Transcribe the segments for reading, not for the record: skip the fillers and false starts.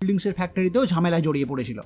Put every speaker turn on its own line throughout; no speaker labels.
কোল্ড্রিঙ্কসের ফ্যাক্টরিতেও ঝামেলায় জড়িয়ে পড়েছিল।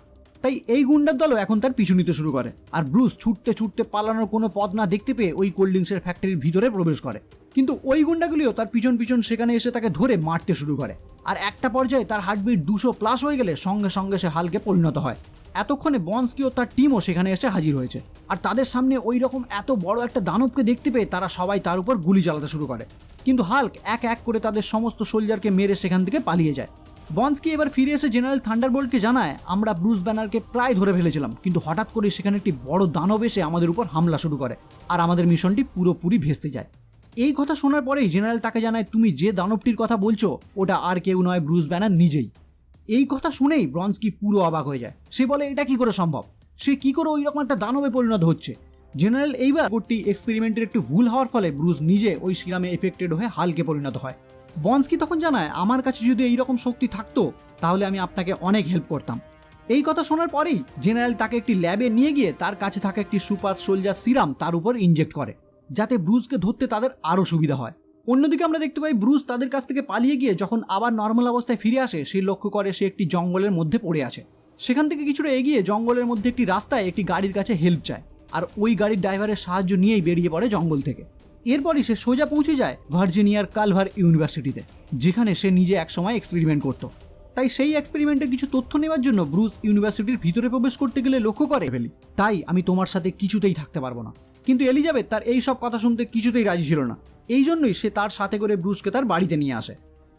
তাই এই গুন্ডার দলও এখন তার পিছু নিতে শুরু করে, আর ব্রুস ছুটতে ছুটতে পালানোর কোনো পথ না দেখতে পেয়ে ওই কোল্ড্রিঙ্কসের ফ্যাক্টরির ভিতরে প্রবেশ করে। কিন্তু ওই গুন্ডাগুলিও তার পিছন পিছন সেখানে এসে তাকে ধরে মারতে শুরু করে, আর একটা পর্যায়ে তার হার্টবিট 200+ হয়ে গেলে সঙ্গে সঙ্গে সে হাল্কে পরিণত হয়। এতক্ষণে বন্সকি ও তার টিমও সেখানে এসে হাজির হয়েছে, আর তাদের সামনে ওই রকম এত বড় একটা দানবকে দেখতে পেয়ে তারা সবাই তার উপর গুলি চালাতে শুরু করে। কিন্তু হাল্ক এক এক করে তাদের সমস্ত সোলজারকে মেরে সেখান থেকে পালিয়ে যায়। বন্সকি এবার ফিরে এসে জেনারেল থান্ডারবোল্টকে জানায়, আমরা ব্রুস ব্যানারকে প্রায় ধরে ফেলেছিলাম, কিন্তু হঠাৎ করে সেখানে একটি বড় দানব এসে আমাদের উপর হামলা শুরু করে, আর আমাদের মিশনটি পুরোপুরি ভেস্তে যায়। এই কথা শোনার পরেই জেনারেল তাকে জানায়, তুমি যে দানবটির কথা বলছো ওটা আর কেউ নয়, ব্রুস ব্যানার নিজেই। এই কথা শুনেই ব্রন্সকি পুরো অবাক হয়ে যায়। সে বলে, এটা কি করে সম্ভব? সে কি করে ওই রকম একটা দানবে পরিণত হচ্ছে? জেনারেল এইবার এক্সপেরিমেন্টের একটু ভুল হওয়ার ফলে ব্রুস নিজে ওই সিরামে এফেক্টেড হয়ে হাল্কে পরিণত হয়। বন্সকি তখন জানায়, আমার কাছে যদি এইরকম শক্তি থাকতো তাহলে আমি আপনাকে অনেক হেল্প করতাম। এই কথা শোনার পরেই জেনারেল তাকে একটি ল্যাবে নিয়ে গিয়ে তার কাছে থাকা একটি সুপার সোলজার সিরাম তার উপর ইনজেক্ট করে, যাতে ব্রুসকে ধরতে তাদের আরও সুবিধা হয়। অন্যদিকে আমরা দেখতে পাই ব্রুস তাদের কাছ থেকে পালিয়ে গিয়ে যখন আবার নর্মাল অবস্থায় ফিরে আসে, সে লক্ষ্য করে সে একটি জঙ্গলের মধ্যে পড়ে আছে। সেখান থেকে কিছুটা এগিয়ে জঙ্গলের মধ্যে একটি রাস্তায় একটি গাড়ির কাছে হেল্প চায়, আর ওই গাড়ির ড্রাইভারের সাহায্য নিয়েই বেরিয়ে পড়ে জঙ্গল থেকে। এরপরই সে সোজা পৌঁছে যায় ভার্জিনিয়ার কালভার ইউনিভার্সিটিতে, যেখানে সে নিজে একসময় এক্সপেরিমেন্ট করত। তাই সেই এক্সপেরিমেন্টের কিছু তথ্য নেওয়ার জন্য ব্রুস ইউনিভার্সিটির ভিতরে প্রবেশ করতে গেলে লক্ষ্য করে ফেলি, তাই আমি তোমার সাথে কিছুতেই থাকতে পারবো না। কিন্তু এলিজাবেথ তার এই সব কথা শুনতে কিছুতেই রাজি ছিল না। এই জন্যই সে তার সাথে করে ব্রুসকে তার বাড়িতে নিয়ে আসে।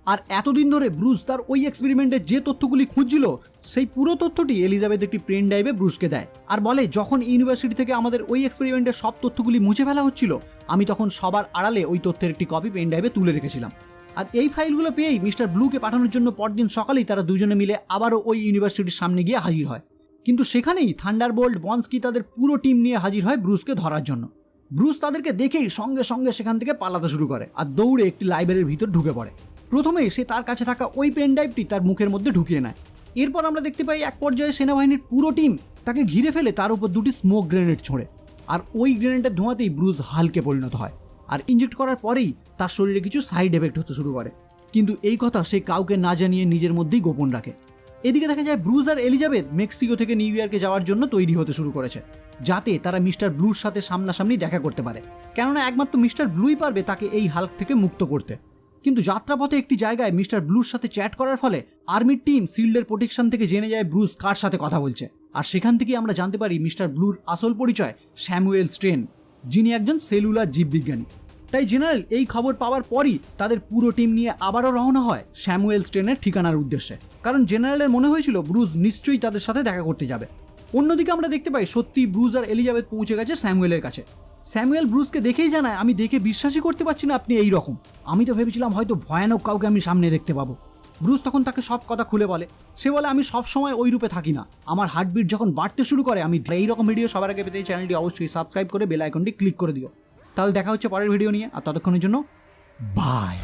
আর এতদিন ধরে ব্রুস তার ওই এক্সপেরিমেন্টের যে তথ্যগুলি খুঁজছিল সেই পুরো তথ্যটি এলিজাবেথ একটি পেন ড্রাইভে ব্রুসকে দেয়, আর বলে, যখন ইউনিভার্সিটি থেকে আমাদের ওই এক্সপেরিমেন্টের সব তথ্যগুলি মুছে ফেলা হচ্ছিল, আমি তখন সবার আড়ালে ওই তথ্যের একটি কপি পেন ড্রাইভে তুলে রেখেছিলাম। আর এই ফাইলগুলো পেয়েই মিস্টার ব্লুকে পাঠানোর জন্য পরদিন সকালেই তারা দুজনে মিলে আবারও ওই ইউনিভার্সিটির সামনে গিয়ে হাজির হয়। কিন্তু সেখানেই থান্ডারবোল্ট, বন্সকি তাদের পুরো টিম নিয়ে হাজির হয় ব্রুসকে ধরার জন্য। ব্রুস তাদেরকে দেখেই সঙ্গে সঙ্গে সেখান থেকে পালাতে শুরু করে, আর দৌড়ে একটি লাইব্রেরির ভিতর ঢুকে পড়ে। প্রথমে সে তার কাছে থাকা ওই পেন ড্রাইভটি তার মুখের মধ্যে ঢুকিয়ে নেয়। এরপর আমরা দেখতে পাই এক পর্যায়ে সেনাবাহিনীর পুরো টিম তাকে ঘিরে ফেলে তার উপর দুটি স্মোক গ্রেনেড ছোঁড়ে, আর ওই গ্রেনেডের ধোঁয়াতেই ব্রুস হাল্কে পরিণত হয়। আর ইনজেক্ট করার পরেই তার শরীরে কিছু সাইড এফেক্ট হতে শুরু করে, কিন্তু এই কথা সে কাউকে না জানিয়ে নিজের মধ্যেই গোপন রাখে। এদিকে দেখা যায় ব্রুস আর এলিজাবেথ মেক্সিকো থেকে নিউ ইয়র্কে যাওয়ার জন্য তৈরি হতে শুরু করেছে, যাতে তারা মিস্টার ব্লুর সাথে সামনাসামনি দেখা করতে পারে, কেননা একমাত্র মিস্টার ব্লুই পারবে তাকে এই হাল্ক থেকে মুক্ত করতে। কিন্তু যাত্রাপথে একটি জায়গায় মিস্টার ব্লুর সাথে চ্যাট করার ফলে আর্মির টিম শিল্ডের প্রোটেকশন থেকে জেনে যায় ব্রুস কার সাথে কথা বলছে, আর সেখান থেকে আমরা জানতে পারি মিস্টার ব্লুর আসল পরিচয় স্যামুয়েল স্টেন, যিনি একজন সেলুলার জীববিজ্ঞানী। তাই জেনারেল এই খবর পাওয়ার পরই তাদের পুরো টিম নিয়ে আবারও রওনা হয় স্যামুয়েল স্টেনের ঠিকানার উদ্দেশ্যে, কারণ জেনারেলের মনে হয়েছিল ব্রুস নিশ্চয়ই তাদের সাথে দেখা করতে যাবে। অন্যদিকে আমরা দেখতে পাই সত্যি ব্রুস আর এলিজাবেথ পৌঁছে গেছে স্যামুয়েলের কাছে। স্যামুয়েল ব্রুসকে দেখেই জানায়, আমি দেখে বিশ্বাসই করতে পারছি না আপনি এই রকম, আমি তো ভেবেছিলাম হয়তো ভয়ানক কাউকে আমি সামনে দেখতে পাবো। ব্রুস তখন তাকে সব কথা খুলে বলে। সে বলে, আমি সব সময় ওই রূপে থাকি না, আমার হার্টবিট যখন বাড়তে শুরু করে আমি এইরকম ভিডিও সবার আগে পেতে চ্যানেলটি অবশ্যই সাবস্ক্রাইব করে বেল আইকনটি ক্লিক করে দিও। তাহলে দেখা হচ্ছে পরের ভিডিও নিয়ে, আর ততক্ষণের জন্য বাই।